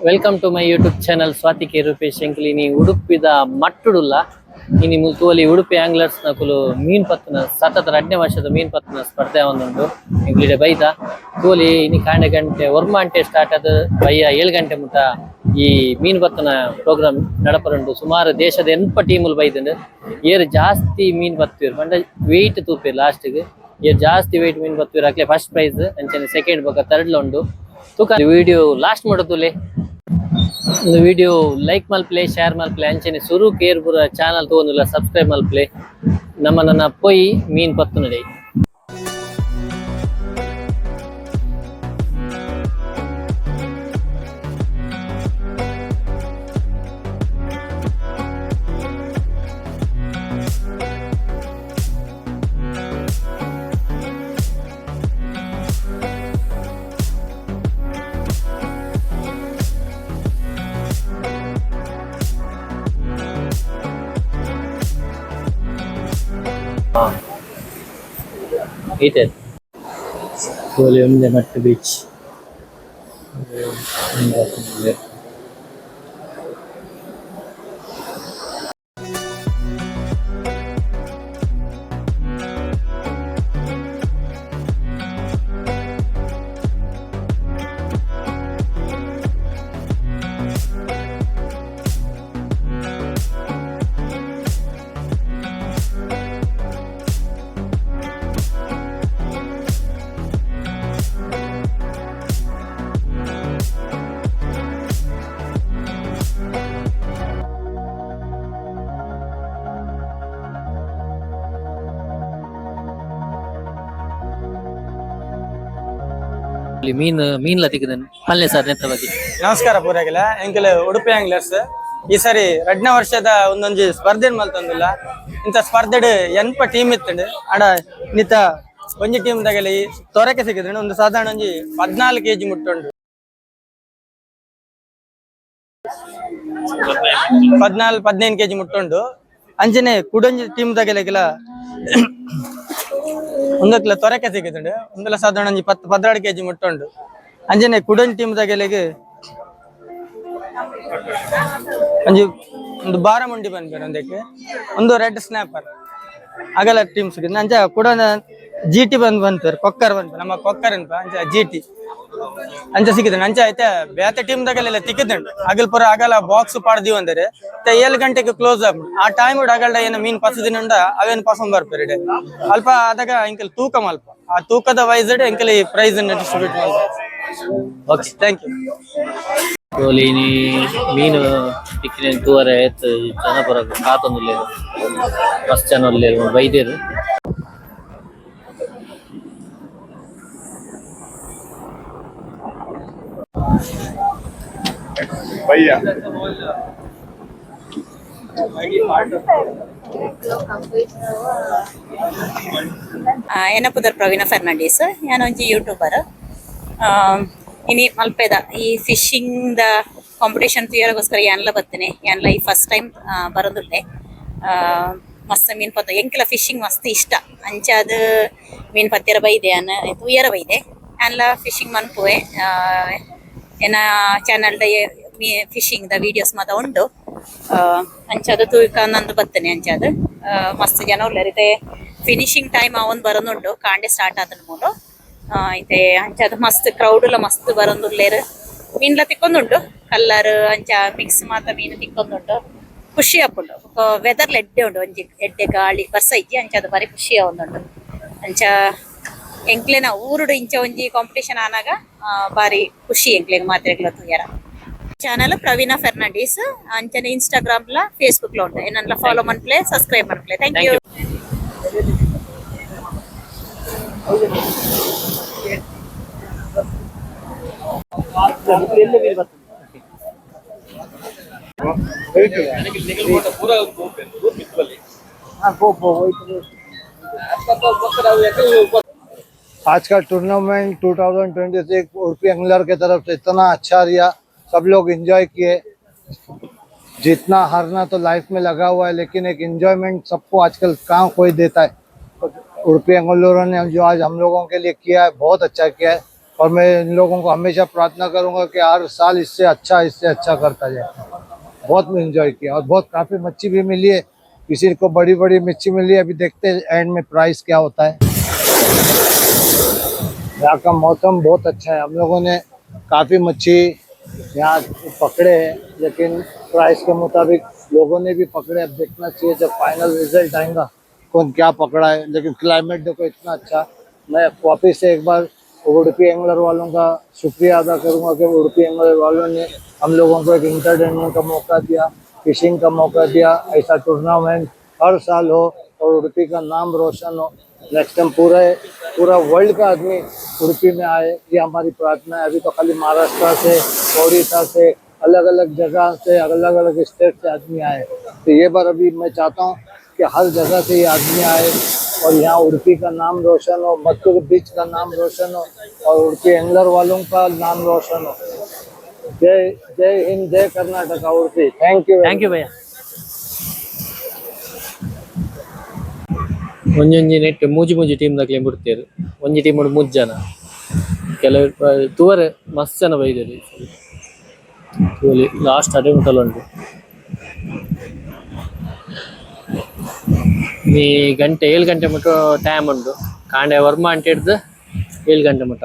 Welcome to my YouTube channel Swathi K Rupesh ಎಂಕ್ಲಿನಿ ಉಡುಪಿದ ಮಟ್ಟುಡುಲ್ಲ ಇನಿ ಮುಲ್ತುವಲಿ ಉಡುಪಿ ಆಂಗ್ಲರ್ಸ್ ನಕುಲು ಮೀನ್ ಪತ್ತನ ಸತತ 2ನೇ ವರ್ಷದ ಮೀನ್ ಪತ್ತನ ಸ್ಪರ್ಧೆ ಒಂದುಂಡು ಎಂಕ್ಲಿಡೆ ಬೈದ ತೋಲಿ ಇನಿ ಕಾಂಡೆ ಗಂಟೆ ಒರ್ಮಾಂಟೆ ಸ್ಟಾರ್ಟ್ ಆದ ಬಯ್ಯ 7 ಗಂಟೆ ಮುಟ ಈ ಮೀನ್ ಪತ್ತನ ಪ್ರೋಗ್ರಾಮ್ ನಡಪರುಂಡು ಸುಮಾರು ದೇಶದ ಎನ್ಪ ಟೀಮುಲು ಬೈದಂಡು ಏರು ಜಾಸ್ತಿ ಮೀನ್ ಪತ್ತಿರು ಪಂಡ ವೆಯ್ಟ್ ತೂಪಿರು ಲಾಸ್ಟ್ಗೆ ಏರು ಜಾಸ್ತಿ ವೆಯ್ಟ್ ಮೀನ್ ಪತ್ತಿರು ಅಕ್ಲೆ ಫಸ್ಟ್ ಪ್ರೈಸ್ ಅಂಚನೆ ಸೆಕೆಂಡ್ ಬೊಕ ಥರ್ಡ್ ಲ ಉಂಡು ತೂಕ ವಿಡಿಯೋ ಲಾಸ್ಟ್ ಮಾಡೋದುಲೆ ವಿಡಿಯೋ ಲೈಕ್ ಮಲ್ಪ್ಲೆ ಶೇರ್ ಮಲ್ಪ್ಲೆ ಅಂಚನೆ ಸುರು ಕೇರ್ ಪುರ ಚಾನಲ್ ತಗೊಂಡಿಲ್ಲ ಸಬ್ಸ್ಕ್ರೈಬ್ ಮಲ್ಪ್ಲೆ ನನ್ನ ಪೊಯ್ ಮೀನ್ ಪತ್ತು ನಡೆ Heated. Volume limit to beach. ಮೀನ್ ಲತಿಕದನ್ ಅಲ್ಲೇ ಸರ್ ನೇತ್ರವಾಗಿ ನಮಸ್ಕಾರ ಪೂರೈಗೆಲ್ಲ ಎಂಕಲ್ ಉಡುಪಿ ಆಂಗ್ಲರ್ಸ್ ಈ ಸರಿ 2ನೇ ವರ್ಷದ ಒಂದೊಂದು ಸ್ಪರ್ಧೆ ಮಲ್ತೊಂದಿಲ್ಲ ಇಂಥ ಸ್ಪರ್ಧೆ ಎನ್ಪ ಟೀಮ್ ಇತ್ತಂಡು ಆಡ ನಿತ ಒಂಜಿ ಟೀಮ್ ದಾಗಲಿ ತೊರಕೆ ಸಿಕ್ಕಿದ್ರೆ ಒಂದು ಸಾಧಾರಣ ಒಂಜಿ 14 kg ಮುಟ್ಟುಂಡು 14-15 kg ಮುಟ್ಟುಂಡು ಅಂಚನೆ ಕುಡೊಂಜಿ ಟೀಮ್ ದಾಗಲಿಗೆಲ್ಲ ಒಂದಕ್ಲ ತೊರಕೆ ಸಿಕ್ಕಿದ್ರೆ ಒಂದಲ್ಲ ಸಾಧಾರಣ ಒಂಜಿ 10-12 kg ಮುಟ್ಟುಂಡು ಅಂಜನೆ ಕುಡೊಂಜಿ ಟೀಮ್ ದಾಗಲಿಗೆ ಒಂದು ಬಾರಮುಂಡಿ ಬಂದ್ಬೇಡ ಒಂದಕ್ಕೆ ಒಂದು ರೆಡ್ ಸ್ನ್ಯಾಪರ್ ಆಗಲ್ಲ ಟೀಮ್ ಸಿಕ್ಕಿದ್ರೆ ಅಂಚ ಕೂಡ GT ಬಂತಾರೆ ಕೊಕ್ಕರ್ ಬಂತು ನಮ್ಮ ಕೊಕ್ಕರ್ ಅನ್ಪ ಅಂಚ GT ಅಂಚ ಸಿಕ್ಕಿದ್ರೆ ಅಂಚ ಐತೆ ಬೇತೆ ಟೀಮ್ ದಾಗಲೆಲ್ಲ ತಿಕ್ಕಿದ್ದುಂಡು ಆಗಲ್ ಪುರ ಆಗಲ್ಲ ಬಾಕ್ಸ್ ಪಾಡ್ದೀವಿ ಅಂದರೆ 7 ಗಂಟೆಗೆ ಕ್ಲೋಸ್ ಆಗ ಆ ಟೈಮ್ ಆಗಲ್ಡ ಏನು ಮೀನ್ ಪಸದಿನುಂಡ ಅವೇನು ಪಸಂದ್ ಬರ್ಪೇರಿಡೆ ಅಲ್ಪ ಆದಾಗ ಇಂಕಲ್ ತೂಕ ಮಲ್ಪ ಆ ತೂಕದ ವೈಸ್ ಇಂಕಲ್ ಈ ಪ್ರೈಸ್ ಡಿಸ್ಟ್ರಿಬ್ಯೂಟ್ ಮಾಡ್ತಾರೆ. Okay thank you. ಮೀನು ತಿಕ್ಕಿನ ತೂವರೆ ಆಯ್ತು ಜನಪರ ಕಾತೊಂದು ಮಸ್ತ್ ಜನ ವೈದ್ಯರು ಎನ್ನ ಪುದರ್ ಪ್ರವೀಣ ಫರ್ನಾಂಡಿಸ್ ಯಾನೊಂಜಿ ಯೂಟ್ಯೂಬರ್ ಇನಿ ಮಲ್ಪೆದ ಈ ಫಿಶಿಂಗ್ ದ ಕಾಂಪಿಟೇಷನ್ ತುಯರಗೋಸ್ಕರ ಯಾನ್ಲ ಬತ್ತನೆ ಯಾನ್ಲ ಈ ಫಸ್ಟ್ ಟೈಮ್ ಬರೋದುಲ್ಲೆ ಮಸ್ತ್ ಮೀನ್ ಪತ್ತ ಎಂಕೆಲ ಫಿಶಿಂಗ್ ಮಸ್ತ್ ಇಷ್ಟ ಅಂಚಾದ ಮೀನ್ ಪತ್ತಿರ ಬೈದೆ ಅನ್ನ ತುಯರ ಬೈದೆ ಯಾನ್ಲ ಫಿಶಿಂಗ್ ಮನ್ಪುವೆ ಏನ ಚಾನಲ್ ಫಿಶಿಂಗ್ ದ ವಿಡಿಯೋಸ್ ಮಾತ ಉಂಡು ಅಂಚಾದ ತೂಕ ನಂದು ಬತ್ತನೆ ಅಂಚಾದ ಮಸ್ತ್ ಜನ ಉಳ್ಳರಿತೆ ಫಿನಿಶಿಂಗ್ ಟೈಮ್ ಅವನ್ ಬರೋದುಂಡು ಕಾಂಡೆ ಸ್ಟಾರ್ಟ್ ಆದನ್ ಮೂಲು ಐತೆ ಅಂಚಾದ ಮಸ್ತ್ ಕ್ರೌಡ್ ಮಸ್ತ್ ಬರೋದುಲ್ಲೇರು ಮೀನ್ಲ ತಿಕ್ಕೊಂದುಂಡು ಕಲ್ಲರ್ ಅಂಚ ಮಿಕ್ಸ್ ಮಾತ ಮೀನು ತಿಕ್ಕೊಂದುಂಡು ಖುಷಿ ಆಪುಂಡು ವೆದರ್ಲ ಎಡ್ಡೆ ಉಂಡು ಒಂಜಿ ಎಡ್ಡೆ ಗಾಳಿ ಬರ್ಸ ಇಜ್ಜಿ ಅಂಚಾದ ಬಾರಿ ಖುಷಿ ಆವೊಂದುಂಡು ಅಂಚ ಎಂಕ್ಲೆನ ಊರುಡು ಇಂಚ ಒಂಜಿ ಕಾಂಪಿಟೇಷನ್ ಆನಾಗ ಬಾರಿ ಖುಷಿ ಎಂಕ್ಲೆಗ್ ಮಾತ್ರೆಗ್ಲ ತುಯರ ಚಾನಲ್ ಪ್ರವೀಣ ಫರ್ನಾಂಡಿಸ್ ಅಂಚನೆ ಇನ್ಸ್ಟಾಗ್ರಾಮ್ ಲ ಫೇಸ್ಬುಕ್ ಲ ಉಂಟು ಏನನ್ಲ ಫಾಲೋ ಮನ್ಪ್ಲೆ ಸಬ್ಸ್ಕ್ರೈಬ್ ಮನ್ಪ್ಲೆ ಥ್ಯಾಂಕ್ ಯು. आज का टूर्नामेंट 2026 उडुपी एंगलर के तरफ से इतना अच्छा रहा, सब लोग एंजॉय किए। जीतना हारना तो लाइफ में लगा हुआ है, लेकिन एक एंजॉयमेंट सबको आजकल कहाँ कोई देता है। उडुपी एंगलरों ने जो आज हम लोगों के लिए किया है बहुत अच्छा किया है। और मैं इन लोगों को हमेशा प्रार्थना करूंगा कि हर साल इससे अच्छा करता जाए। बहुत एंजॉय किया और बहुत काफी मच्छी भी मिली है, किसी को बड़ी बड़ी मच्छी मिली है। अभी देखते हैं एंड में प्राइस क्या होता है। यहाँ का मौसम बहुत अच्छा है, हम लोगों ने काफी मच्छी यहाँ पकड़े हैं, लेकिन प्राइस के मुताबिक लोगों ने भी पकड़े। अब देखना चाहिए जब फाइनल रिजल्ट आएगा कौन क्या पकड़ा है। लेकिन क्लाइमेट देखो इतना अच्छा। मैं वापिस से एक बार उडुपी एंगलर वालों का शुक्रिया अदा करूंगा कि उडुपी एंगलर वालों ने हम लोगों को एक इंटरटेनमेंट का मौका दिया, फिशिंग का मौका दिया। ऐसा टूर्नामेंट हर साल हो और उडुपी का नाम रोशन हो। नेक्स्ट टाइम पूरा वर्ल्ड का आदमी उडुपी में आए, ये हमारी प्रार्थना है। अभी तो खाली महाराष्ट्र से, ओडिशा से, अलग अलग जगह से, अलग अलग स्टेट से आदमी आए। तो ये बार अभी मैं चाहता हूँ कि हर जगह से ये आदमी आए और यहाँ उडुपी का नाम रोशन हो, मत्तूर बीच का नाम रोशन हो और उडुपी एंगलर वालों का नाम रोशन हो। जय जय हिंद, जय कर्नाटका, उडुपी। थैंक यू भैया ಒಂಜೊಂಜಿ ನೆಟ್ ಮೂಜಿ ಟೀಮ್ ದಾಕ್ಲೆ ಬಿಡ್ತೇರು ಒಂಜಿ ಟೀಮ್ 3 ಜನ ಕೆಲವು ತೂವರೆ ಮಸ್ತ್ ಜನ ಬೈದೇರು ಲಾಸ್ಟ್ ಅಟೆಂಪ್ಟ್ ಅಲ್ಲಿ ಉಂಟು ಈ ಗಂಟೆ 7 ಗಂಟೆ ಮುಟ್ಟ ಟೈಮ್ ಉಂಟು ಕಾಂಡೆ ವರ್ಮ ಅಂತ ಹಿಡ್ದು 7 ಗಂಟೆ ಮುಟ್ಟ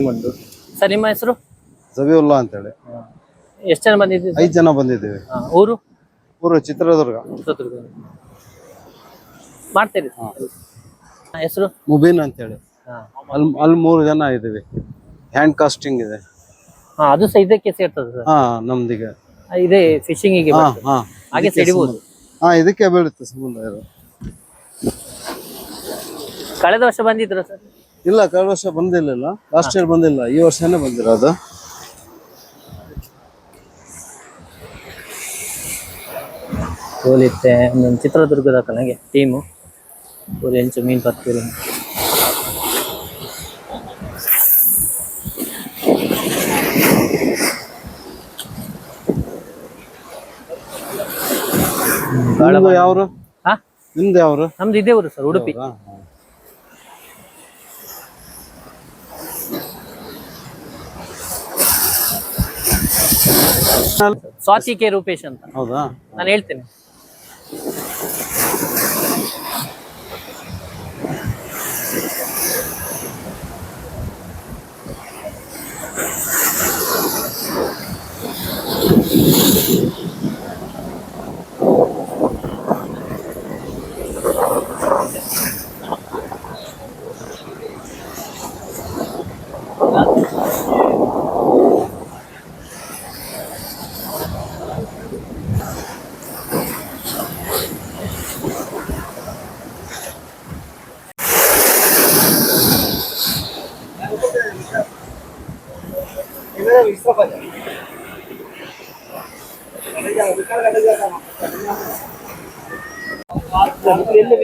ಉಂಟು ಸರ್ ನಿಮ್ಮ ಹೆಸರು ಜಬೀವುಲ್ಲಾ ಅಂತೇಳಿ ಎಷ್ಟು ಜನ ಬಂದಿದ್ದೀರಿ 5 ಜನ ಬಂದಿದ್ದೀವಿ. ಊರು ಊರು ಚಿತ್ರದುರ್ಗ. ಮಾಡ್ತೀರಿ ಹೆಸರು ಮುಬೀನ್ ಅಂತೇಳಿ ಅಲ್ಲಿ 3 ಜನ ಇದ್ದೀವಿ. ಹ್ಯಾಂಡ್ ಕಾಸ್ಟಿಂಗ್ ಇದೆ. ಅದು ಸಹ ಇದಕ್ಕೆ ಸೇರ್ತದೆ ಸರ್. ನಮ್ದಿಗೆ ಇದೇ ಫಿಶಿಂಗಿಗೆ ಹಾಗೆ ಸಿಡಿಬಹುದು. ಇದಕ್ಕೆ ಬೀಳುತ್ತೆ ಸಮುದ್ರ ಇದು. ಕಳೆದ ವರ್ಷ ಬಂದಿದ್ರ ಸರ್? ಇಲ್ಲ, ಕಳೆದ ವರ್ಷ ಬಂದಿಲ್ಲ, ಲಾಸ್ಟ್ ಇಯರ್ ಬಂದಿಲ್ಲ, ಈ ವರ್ಷನೇ ಬಂದಿರೋದು. ಹೋಲಿತ್ತೆ ಒಂದೊಂದು ಚಿತ್ರದುರ್ಗದ ನನಗೆ ಟೀಮು ಎಂಚು ಮೀನು ಪತ್ತೂರು ಯಾವ್ರು? ನಿಮ್ದು ಯಾವ್ರು? ನಮ್ದು ಇದೇ ಊರು ಸರ್, ಉಡುಪಿ. ಸ್ವಾತಿ ಕೆ ರೂಪೇಶ್ ಅಂತ. ಹೌದಾ? ನಾನು ಹೇಳ್ತೇನೆ. ಎಲ್ಲಿ